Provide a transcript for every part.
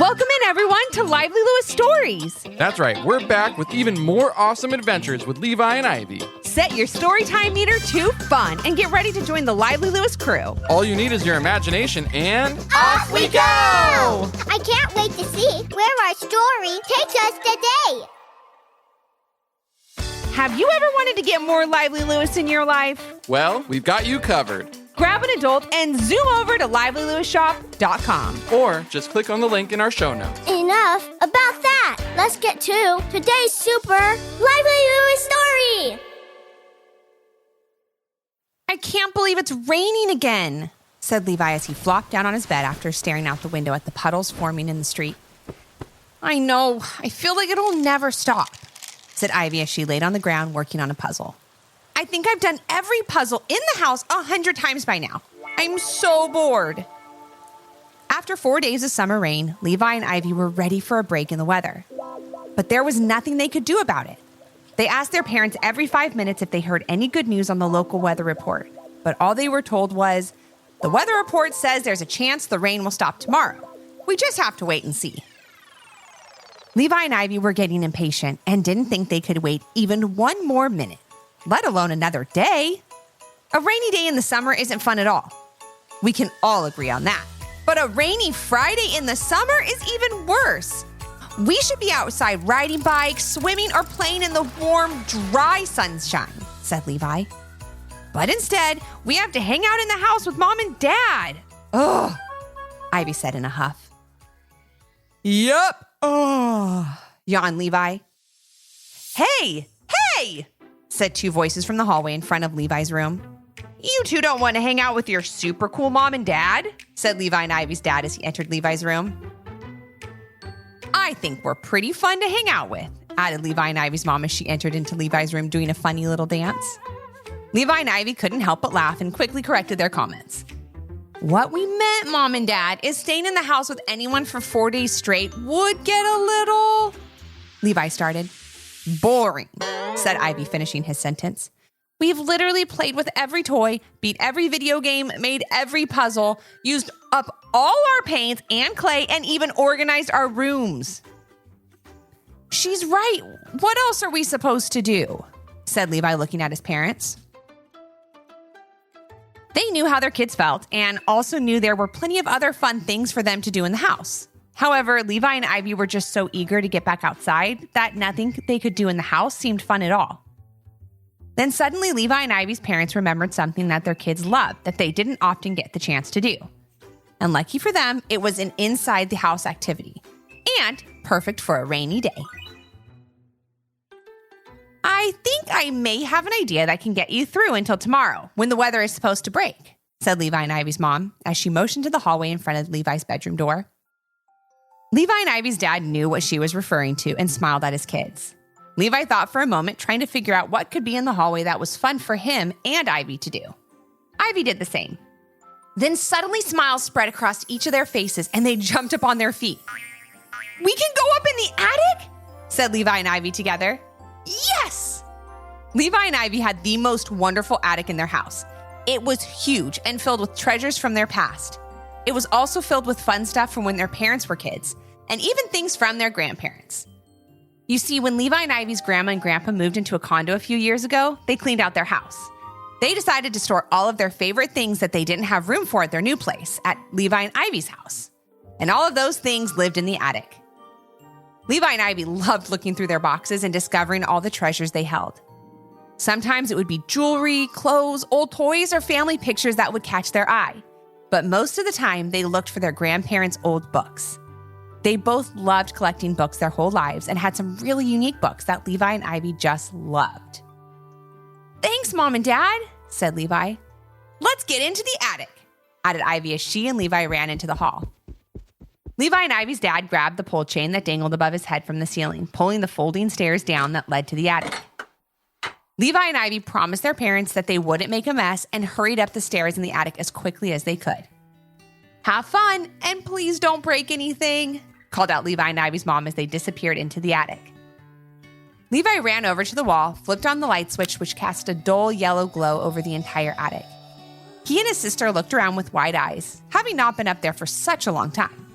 Welcome in, everyone, to Lively Lewis Stories. That's right, we're back with even more awesome adventures with Levi and Ivy. Set your storytime meter to fun and get ready to join the Lively Lewis crew. All you need is your imagination and... Off we go! I can't wait to see where our story takes us today. Have you ever wanted to get more Lively Lewis in your life? Well, we've got you covered. Grab an adult and zoom over to livelylewisshop.com. Or just click on the link in our show notes. Enough about that. Let's get to today's super Lively Lewis story. I can't believe it's raining again, said Levi as he flopped down on his bed after staring out the window at the puddles forming in the street. I know. I feel like it'll never stop, said Ivy as she laid on the ground working on a puzzle. I think I've done every puzzle in the house 100 times by now. I'm so bored. After 4 days of summer rain, Levi and Ivy were ready for a break in the weather. But there was nothing they could do about it. They asked their parents every 5 minutes if they heard any good news on the local weather report. But all they were told was, the weather report says there's a chance the rain will stop tomorrow. We just have to wait and see. Levi and Ivy were getting impatient and didn't think they could wait even one more minute, let alone another day. A rainy day in the summer isn't fun at all. We can all agree on that. But a rainy Friday in the summer is even worse. We should be outside riding bikes, swimming, or playing in the warm, dry sunshine, said Levi. But instead, we have to hang out in the house with Mom and Dad. Ugh, Ivy said in a huff. Yup. Oh, yawned Levi. Hey, said two voices from the hallway in front of Levi's room. You two don't want to hang out with your super cool Mom and Dad, said Levi and Ivy's dad as he entered Levi's room. I think we're pretty fun to hang out with, added Levi and Ivy's mom as she entered into Levi's room doing a funny little dance. Levi and Ivy couldn't help but laugh and quickly corrected their comments. What we meant, Mom and Dad, is staying in the house with anyone for 4 days straight would get a little... Levi started. Boring, said Ivy, finishing his sentence. We've literally played with every toy, beat every video game, made every puzzle, used up all our paints and clay, and even organized our rooms. She's right. What else are we supposed to do? Said Levi, looking at his parents. They knew how their kids felt and also knew there were plenty of other fun things for them to do in the house. However, Levi and Ivy were just so eager to get back outside that nothing they could do in the house seemed fun at all. Then suddenly, Levi and Ivy's parents remembered something that their kids loved that they didn't often get the chance to do. And lucky for them, it was an inside-the-house activity, and perfect for a rainy day. I think I may have an idea that can get you through until tomorrow, when the weather is supposed to break, said Levi and Ivy's mom as she motioned to the hallway in front of Levi's bedroom door. Levi and Ivy's dad knew what she was referring to and smiled at his kids. Levi thought for a moment, trying to figure out what could be in the hallway that was fun for him and Ivy to do. Ivy did the same. Then suddenly smiles spread across each of their faces and they jumped up on their feet. We can go up in the attic? Said Levi and Ivy together. Yes! Levi and Ivy had the most wonderful attic in their house. It was huge and filled with treasures from their past. It was also filled with fun stuff from when their parents were kids, and even things from their grandparents. You see, when Levi and Ivy's grandma and grandpa moved into a condo a few years ago, they cleaned out their house. They decided to store all of their favorite things that they didn't have room for at their new place at Levi and Ivy's house. And all of those things lived in the attic. Levi and Ivy loved looking through their boxes and discovering all the treasures they held. Sometimes it would be jewelry, clothes, old toys, or family pictures that would catch their eye. But most of the time, they looked for their grandparents' old books. They both loved collecting books their whole lives and had some really unique books that Levi and Ivy just loved. Thanks, Mom and Dad, said Levi. Let's get into the attic, added Ivy as she and Levi ran into the hall. Levi and Ivy's dad grabbed the pole chain that dangled above his head from the ceiling, pulling the folding stairs down that led to the attic. Levi and Ivy promised their parents that they wouldn't make a mess and hurried up the stairs in the attic as quickly as they could. Have fun, and please don't break anything, called out Levi and Ivy's mom as they disappeared into the attic. Levi ran over to the wall, flipped on the light switch, which cast a dull yellow glow over the entire attic. He and his sister looked around with wide eyes, having not been up there for such a long time.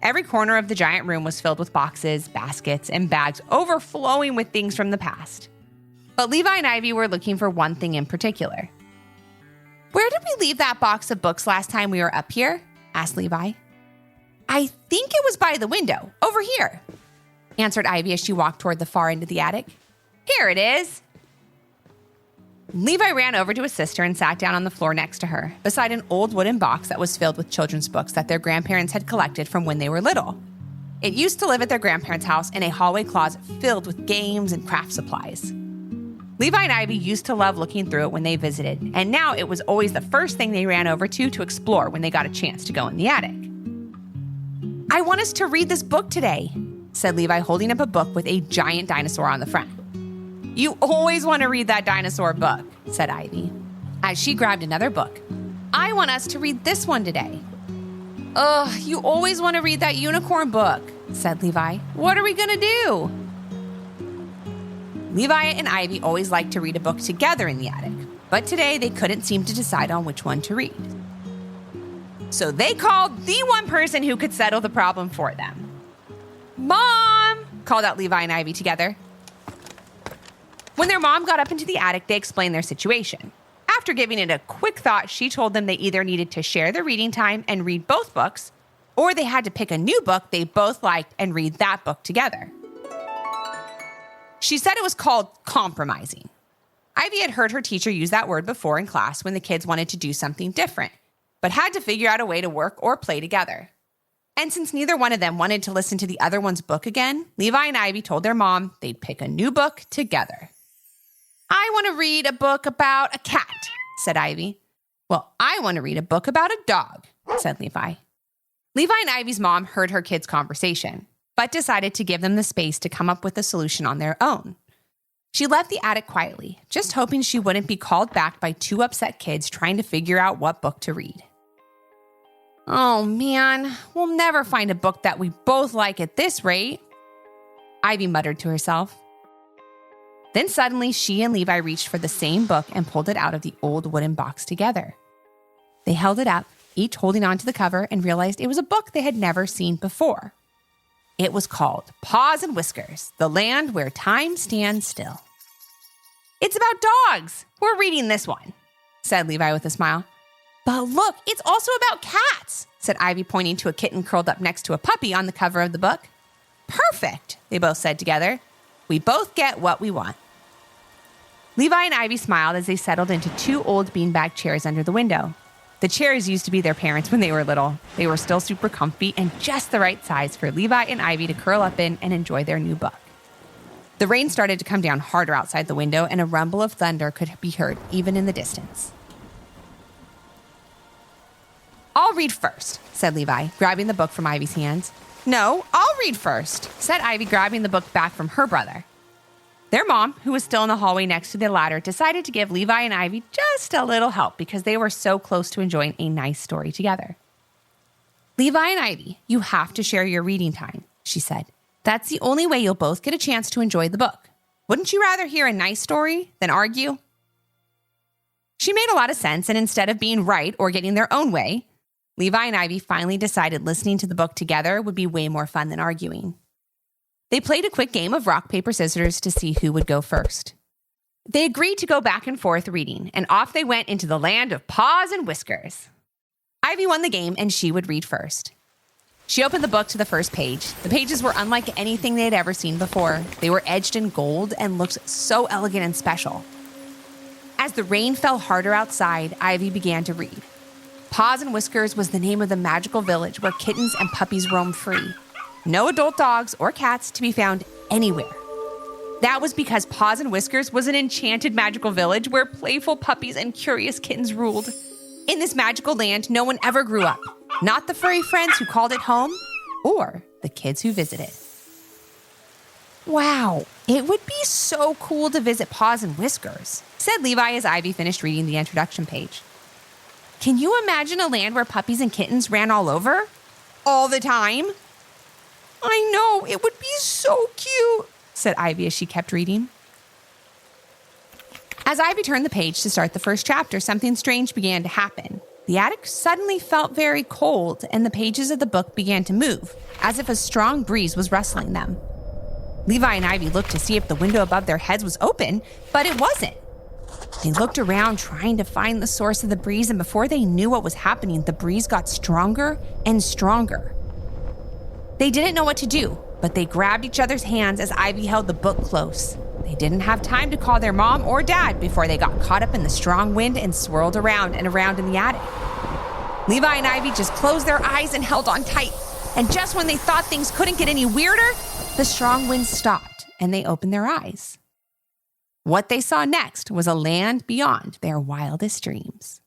Every corner of the giant room was filled with boxes, baskets, and bags overflowing with things from the past. But Levi and Ivy were looking for one thing in particular. "Where did we leave that box of books last time we were up here?" asked Levi. "I think it was by the window, over here," answered Ivy as she walked toward the far end of the attic. "Here it is." Levi ran over to his sister and sat down on the floor next to her, beside an old wooden box that was filled with children's books that their grandparents had collected from when they were little. It used to live at their grandparents' house in a hallway closet filled with games and craft supplies. Levi and Ivy used to love looking through it when they visited, and now it was always the first thing they ran over to explore when they got a chance to go in the attic. "I want us to read this book today," said Levi, holding up a book with a giant dinosaur on the front. "You always want to read that dinosaur book," said Ivy, as she grabbed another book. "I want us to read this one today." "Ugh, you always want to read that unicorn book," said Levi. "What are we going to do?" Levi and Ivy always liked to read a book together in the attic, but today they couldn't seem to decide on which one to read. So they called the one person who could settle the problem for them. "Mom!" called out Levi and Ivy together. When their mom got up into the attic, they explained their situation. After giving it a quick thought, she told them they either needed to share their reading time and read both books, or they had to pick a new book they both liked and read that book together. She said it was called compromising. Ivy had heard her teacher use that word before in class when the kids wanted to do something different, but had to figure out a way to work or play together. And since neither one of them wanted to listen to the other one's book again, Levi and Ivy told their mom they'd pick a new book together. "I want to read a book about a cat," said Ivy. "Well, I want to read a book about a dog," said Levi. Levi and Ivy's mom heard her kids' conversation, but decided to give them the space to come up with a solution on their own. She left the attic quietly, just hoping she wouldn't be called back by two upset kids trying to figure out what book to read. "Oh man, we'll never find a book that we both like at this rate," Ivy muttered to herself. Then suddenly, she and Levi reached for the same book and pulled it out of the old wooden box together. They held it up, each holding onto the cover, and realized it was a book they had never seen before. It was called Paws and Whiskers, The Land Where Time Stands Still. "It's about dogs. We're reading this one," said Levi with a smile. "But look, it's also about cats," said Ivy, pointing to a kitten curled up next to a puppy on the cover of the book. "Perfect," they both said together. "We both get what we want." Levi and Ivy smiled as they settled into two old beanbag chairs under the window. The chairs used to be their parents when they were little. They were still super comfy and just the right size for Levi and Ivy to curl up in and enjoy their new book. The rain started to come down harder outside the window, and a rumble of thunder could be heard even in the distance. "I'll read first," said Levi, grabbing the book from Ivy's hands. "No, I'll read first," said Ivy, grabbing the book back from her brother. Their mom, who was still in the hallway next to the ladder, decided to give Levi and Ivy just a little help because they were so close to enjoying a nice story together. "Levi and Ivy, you have to share your reading time," she said. "That's the only way you'll both get a chance to enjoy the book. Wouldn't you rather hear a nice story than argue?" She made a lot of sense, and instead of being right or getting their own way, Levi and Ivy finally decided listening to the book together would be way more fun than arguing. They played a quick game of rock, paper, scissors to see who would go first. They agreed to go back and forth reading, and off they went into the land of Paws and Whiskers. Ivy won the game, and she would read first. She opened the book to the first page. The pages were unlike anything they had ever seen before. They were edged in gold and looked so elegant and special. As the rain fell harder outside, Ivy began to read. Paws and Whiskers was the name of the magical village where kittens and puppies roam free. No adult dogs or cats to be found anywhere. That was because Paws and Whiskers was an enchanted magical village where playful puppies and curious kittens ruled. In this magical land, no one ever grew up. Not the furry friends who called it home, or the kids who visited. "Wow, it would be so cool to visit Paws and Whiskers," said Levi as Ivy finished reading the introduction page. "Can you imagine a land where puppies and kittens ran all over? All the time?" "I know, it would be so cute," said Ivy as she kept reading. As Ivy turned the page to start the first chapter, something strange began to happen. the attic suddenly felt very cold, and the pages of the book began to move, as if a strong breeze was rustling them. Levi and Ivy looked to see if the window above their heads was open, but it wasn't. They looked around trying to find the source of the breeze, and before they knew what was happening, the breeze got stronger and stronger. They didn't know what to do, but they grabbed each other's hands as Ivy held the book close. They didn't have time to call their mom or dad before they got caught up in the strong wind and swirled around and around in the attic. Levi and Ivy just closed their eyes and held on tight. And just when they thought things couldn't get any weirder, the strong wind stopped and they opened their eyes. What they saw next was a land beyond their wildest dreams.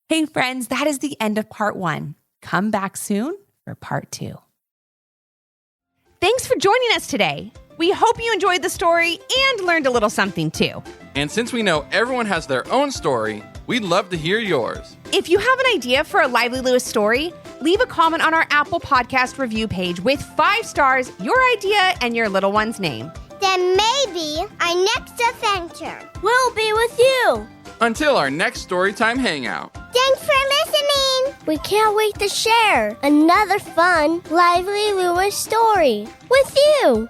Hey friends, that is the end of part 1. Come back soon for part 2. Thanks for joining us today. We hope you enjoyed the story and learned a little something too. And since we know everyone has their own story, we'd love to hear yours. If you have an idea for a Lively Lewis story, leave a comment on our Apple Podcast review page with 5 stars, your idea, and your little one's name. Then maybe our next adventure will be with you. Until our next Storytime Hangout. Thanks for listening. We can't wait to share another fun Lively Lewis story with you.